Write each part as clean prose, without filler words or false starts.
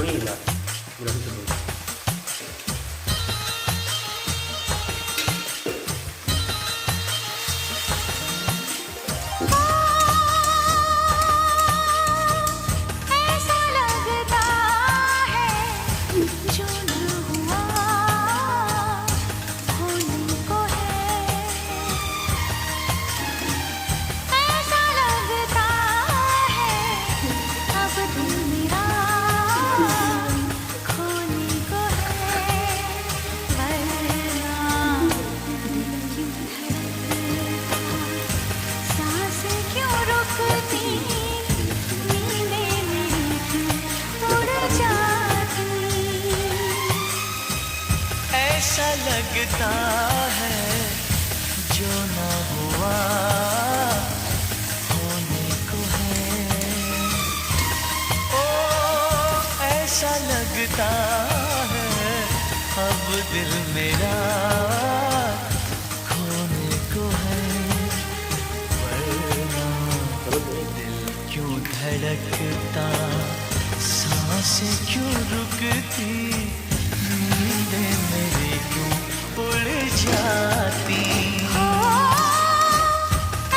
Bonita. Una cosa bonita. ऐसा लगता है जो ना हुआ होने को है। ओ ऐसा लगता है अब दिल मेरा खोने को है। वरना दिल क्यों धड़कता, सांसें क्यों रुकती, नींदें मेरी क्यों उड़ जाती।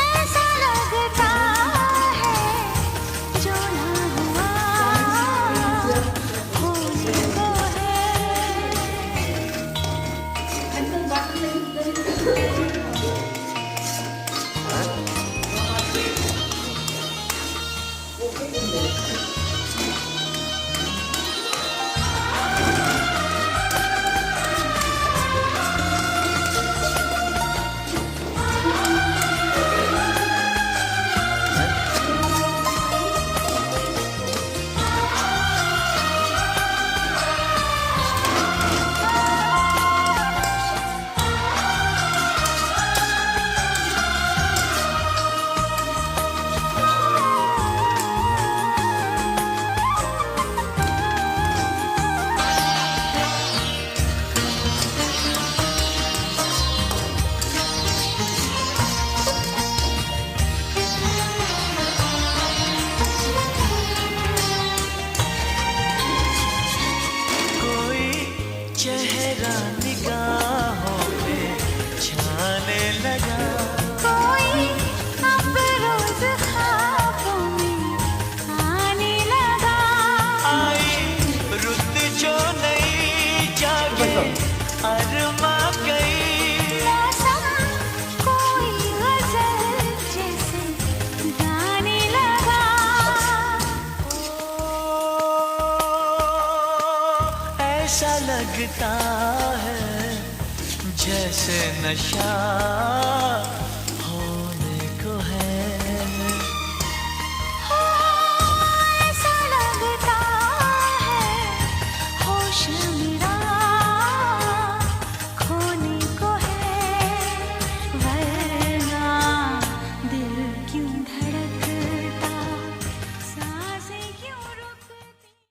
ऐसा लगता है जो ना हुआ होने को चेहरा निगाहों पे छाने लगा। कोई अब रोज ख्वाबों में आने लगा। आई रुत जो नई जागे अरमा गई। मौसम कोई गजल जैसे गाने लगा। ऐसा लगता है जैसे नशा